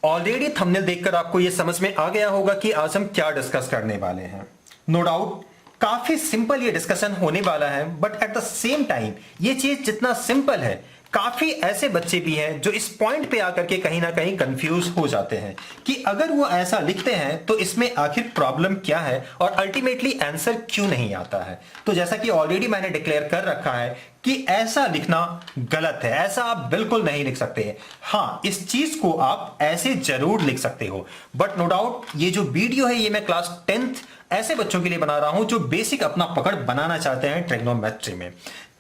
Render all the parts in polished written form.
Already thumbnail देखकर आपको यह समझ में आ गया होगा कि आज हम क्या डिस्कस करने वाले हैं। नो डाउट काफी सिंपल ये डिस्कशन होने वाला है, but at the same time ये चीज जितना सिंपल है, काफी ऐसे बच्चे भी हैं जो इस पॉइंट पे आकर के कहीं ना कहीं कंफ्यूज हो जाते हैं कि अगर वो ऐसा लिखते हैं तो इसमें आखिर प्रॉब्लम क्या है और अल्टीमेटली आंसर क्यों नहीं आता है। तो जैसा कि ऑलरेडी मैंने डिक्लेयर कर रखा है कि ऐसा लिखना गलत है, ऐसा आप बिल्कुल नहीं लिख सकते। हाँ, इस चीज को आप ऐसे जरूर लिख सकते हो, बट नो डाउट ये जो वीडियो है ये मैं क्लास 10th ऐसे बच्चों के लिए बना रहा हूं जो बेसिक अपना पकड़ बनाना चाहते हैं ट्रिग्नोमेट्री में।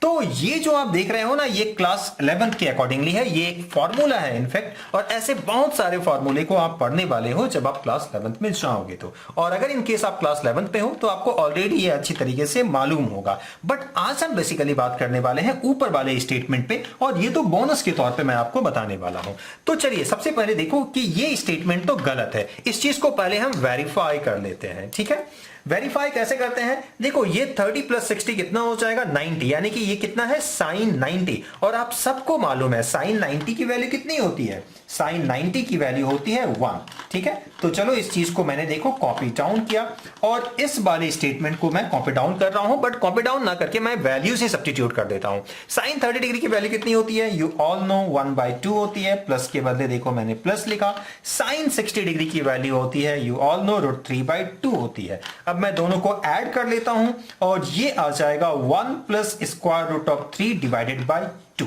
तो ये जो आप देख रहे हो ना, ये क्लास 11th के अकॉर्डिंगली है, ये एक फॉर्मूला है इनफैक्ट, और ऐसे बहुत सारे फॉर्मूले को आप पढ़ने वाले हो जब आप क्लास 11th में जाओगे तो। और अगर इन केस आप क्लास 11th पे हो तो आपको ऑलरेडी ये अच्छी तरीके से मालूम होगा। बट आज हम बेसिकली बात करने वाले हैं ऊपर वाले स्टेटमेंट पे, और ये तो बोनस के तौर पे मैं आपको बताने वाला हूं। तो चलिए सबसे पहले देखो कि ये स्टेटमेंट तो गलत है, इस चीज को पहले हम वेरीफाई कर लेते हैं। ठीक है, वेरीफाई कैसे करते हैं? देखो ये 30 प्लस 60 कितना हो जाएगा? 90, यानी कि ये कितना है? साइन 90। और आप सबको मालूम है साइन 90 की वैल्यू कितनी होती है? साइन 90 की वैल्यू होती है 1। ठीक है, तो चलो इस चीज को मैंने देखो कॉपी डाउन किया, और इस वाले स्टेटमेंट को मैं कॉपी डाउन कर रहा हूं, बट कॉपी डाउन ना करके मैं वैल्यू से सब्स्टिट्यूट कर देता हूं। साइन 30 डिग्री की वैल्यू कितनी होती है? यू ऑल नो 1/2 होती है, प्लस के बदले देखो मैंने प्लस लिखा। साइन 60 डिग्री की वैल्यू होती है, यू ऑल नो √3/2 होती है। अब मैं दोनों को ऐड कर लेता हूं और ये आ जाएगा 1 plus square root of 3 divided by 2।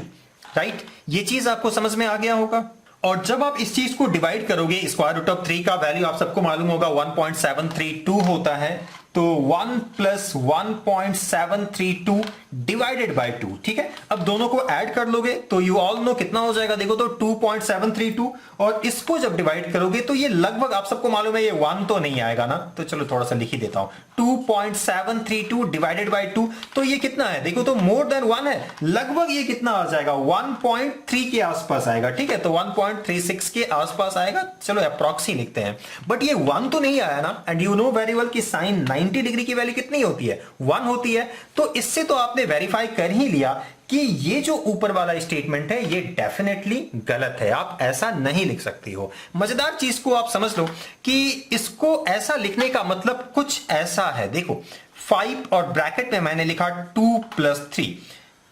Right, ये चीज आपको समझ में आ गया होगा। और जब आप इस चीज को डिवाइड करोगे, स्क्वायर रूट ऑफ 3 का वैल्यू आप सबको मालूम होगा 1.732 होता है, तो 1 प्लस 1.732 डिवाइडेड बाय 2। ठीक है, अब दोनों को ऐड कर लोगे तो यू ऑल नो कितना हो जाएगा, देखो तो 2.732, और इसको जब डिवाइड करोगे तो ये लगभग आप सबको मालूम है ये 1 तो नहीं आएगा ना, तो चलो थोड़ा सा लिख ही देता हूं। 2.732 डिवाइडेड बाय 2, तो ये कितना है? देखो तो मोर देन 1 है, लगभग ये कितना आ जाएगा? 1.3 के आसपास आएगा। ठीक है, तो 1.36 के आसपास आएगा। चलो अप्रॉक्सी लिखते हैं, बट ये 1 तो नहीं आया ना। And you know very well कि साइन 90 डिग्री की वैल्यू कितनी होती है? 1 होती है। तो इससे तो आपने वेरीफाई कर ही लिया कि ये जो ऊपर वाला स्टेटमेंट है ये डेफिनेटली गलत है, आप ऐसा नहीं लिख सकती हो। मजेदार चीज को आप समझ लो कि इसको ऐसा लिखने का मतलब कुछ ऐसा है। देखो 5 और ब्रैकेट में मैंने लिखा 2 प्लस 3,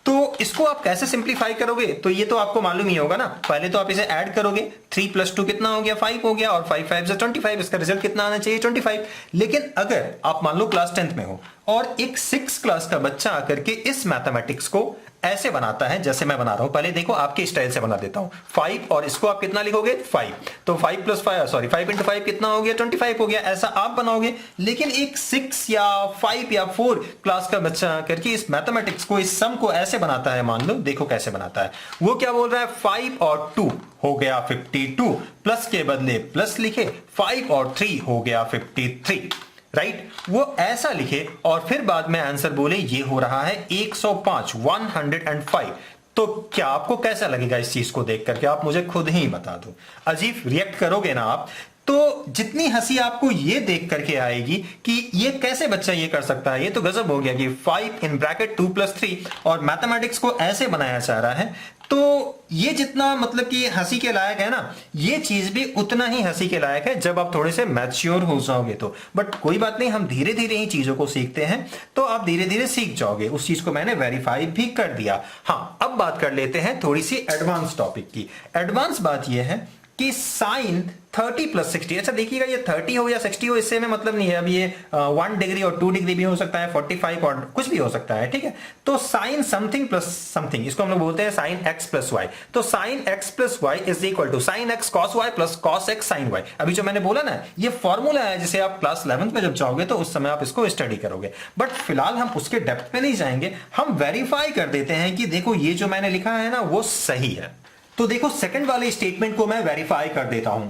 तो इसको आप कैसे सिंप्लीफाई करोगे? तो ये तो आपको मालूम ही होगा ना। पहले तो आप इसे ऐड करोगे, 3 प्लस 2 कितना हो गया? 5 हो गया, और 5 5 से 25, इसका रिजल्ट कितना आना चाहिए? 25। लेकिन अगर आप मान लो क्लास 10th में हो और एक 6th क्लास का बच्चा आकर के इस मैथमेटिक्स को ऐसे बनाता है जैसे मैं बना रहा हूं, पहले देखो आपके स्टाइल से बना देता हूं। 5 और इसको आप कितना लिखोगे? 5, तो 5 प्लस 5 सॉरी 5 इंटू 5 कितना हो गया? 25 हो गया, ऐसा आप बनाओगे। लेकिन एक 6 या 5 या 4 क्लास का बच्चा करके इस मैथमेटिक्स को, इस सम को ऐसे बनाता है। मान लो देखो कैसे बनाता है, वो क्या बोल रहा है? 5 और 2 हो गया 52, प्लस के बदले प्लस लिखे, 5 और 3 हो गया 53। राइट, वो ऐसा लिखे और फिर बाद में आंसर बोले ये हो रहा है 105, 105। तो क्या आपको कैसा लगेगा इस चीज को देख करके? आप मुझे खुद ही बता दो। अजीब रिएक्ट करोगे ना आप, तो जितनी हंसी आपको ये देख करके आएगी कि ये कैसे बच्चा ये कर सकता है, ये तो गजब हो गया कि 5 इन ब्रैकेट 2 प्लस 3 और मैथमेटिक्स को ऐसे बनाया जा रहा है। तो ये जितना मतलब कि हंसी के लायक है ना, ये चीज भी उतना ही हंसी के लायक है जब आप थोड़े से मैच्योर हो जाओगे तो। बट कोई बात नहीं, हम धीरे धीरे ही चीजों को सीखते हैं, तो आप धीरे धीरे सीख जाओगे। उस चीज को मैंने वेरीफाई भी कर दिया। हाँ, अब बात कर लेते हैं थोड़ी सी एडवांस टॉपिक की। एडवांस बात यह है कि साइन 30 प्लस 60, अच्छा देखिएगा ये 30 हो या 60 हो इससे में मतलब नहीं है। अब ये 1 डिग्री और 2 डिग्री भी हो सकता है, 45 और कुछ भी हो सकता है। ठीक है, तो साइन समथिंग प्लस समथिंग, इसको हम लोग बोलते हैं साइन x प्लस वाई। तो sine x plus Y is equal to sine x cos Y plus cos x sine Y. अभी जो मैंने बोला ना, ये फॉर्मूला है जिसे आप क्लास 11th में जब जाओगे तो उस समय आप इसको स्टडी करोगे। बट फिलहाल हम उसके डेप्थ में नहीं जाएंगे, हम वेरीफाई कर देते हैं कि देखो ये जो मैंने लिखा है ना वो सही है। तो देखो सेकंड वाले स्टेटमेंट को मैं वेरीफाई कर देता हूं।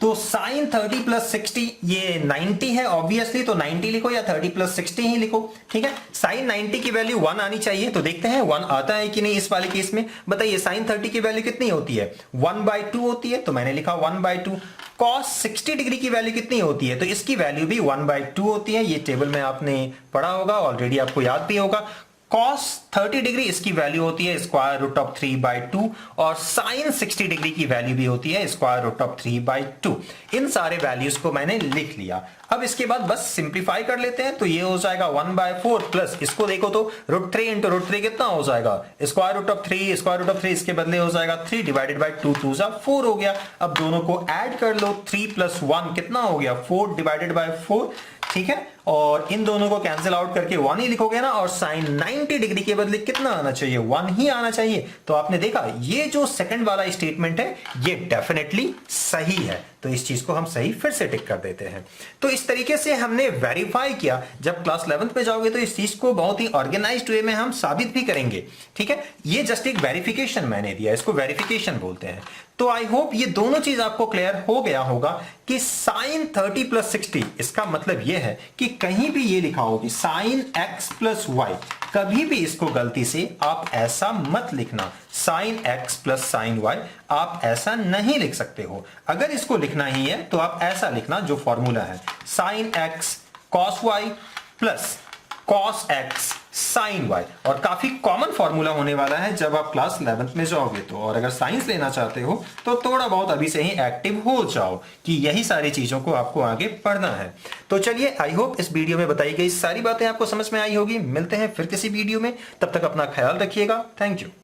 तो साइन 30 प्लस 60 ये 90 है ऑब्वियसली, तो 90 लिखो या 30 प्लस 60 ही लिखो। ठीक है, साइन 90 की वैल्यू 1 आनी चाहिए, तो देखते हैं 1 आता है कि नहीं इस वाले केस में। बताइए साइन 30 की वैल्यू कितनी होती है? 1/2 होती है, तो मैंने लिखा 1/2। कॉस 60 डिग्री की वैल्यू कितनी होती है? तो इसकी वैल्यू भी 1/2 होती है। ये टेबल में आपने पढ़ा होगा ऑलरेडी, आपको याद भी होगा। cos 30 डिग्री इसकी वैल्यू होती है स्क्वायर रूट ऑफ 3/2 और sin 60 डिग्री की वैल्यू भी होती है स्क्वायर रूट ऑफ 3/2। इन सारे वैल्यूज को मैंने लिख लिया। अब इसके बाद बस सिंप्लीफाई कर लेते हैं, तो ये हो जाएगा 1/4 प्लस इसको देखो तो √3 इंटू √3 कितना हो जाएगा square root of 3, square root of 3 इसके बदले हो जाएगा 3 डिवाइडेड बाय 2, 2 जा 4 हो गया। अब दोनों को ऐड कर लो, 3 + 1 कितना हो गया 4 डिवाइडेड बाय 4, ठीक है। और इन दोनों को कैंसिल आउट करके 1 ही लिखोगे ना, और साइन 90 डिग्री के बदले कितना आना चाहिए 1 ही आना चाहिए। तो आपने देखा ये जो सेकंड वाला स्टेटमेंट है ये डेफिनेटली सही है, तो इस चीज को हम सही फिर से टिक कर देते हैं। तो इस तरीके से हमने वेरीफाई किया। जब क्लास 11th में जाओगे तो इस चीज को बहुत ही ऑर्गेनाइज्ड वे में हम साबित भी करेंगे, ठीक है। ये जस्ट एक वेरिफिकेशन मैंने दिया, इसको वेरिफिकेशन बोलते हैं। तो आई होप ये दोनों चीज आपको क्लियर हो गया होगा कि sin 30 + 60 इसका मतलब यह है कि कहीं भी ये लिखा हो कि sin x + y, कभी भी इसको गलती से आप ऐसा मत लिखना। sin x + sin y आप ऐसा नहीं लिख सकते हो। अगर इसको लिखना ही है तो आप ऐसा लिखना जो फॉर्मूला है sin x cos y + cos x sin y, और काफी कॉमन फॉर्मूला होने वाला है जब आप क्लास 11th में जाओगे तो। और अगर साइंस लेना चाहते हो तो थोड़ा बहुत अभी से ही एक्टिव हो जाओ कि यही सारी चीजों को आपको आगे पढ़ना है। तो चलिए, आई होप इस वीडियो में बताई गई सारी बातें आपको समझ में आई होगी। मिलते हैं फिर किसी वीडियो में, तब तक अपना ख्याल रखिएगा। Thank you.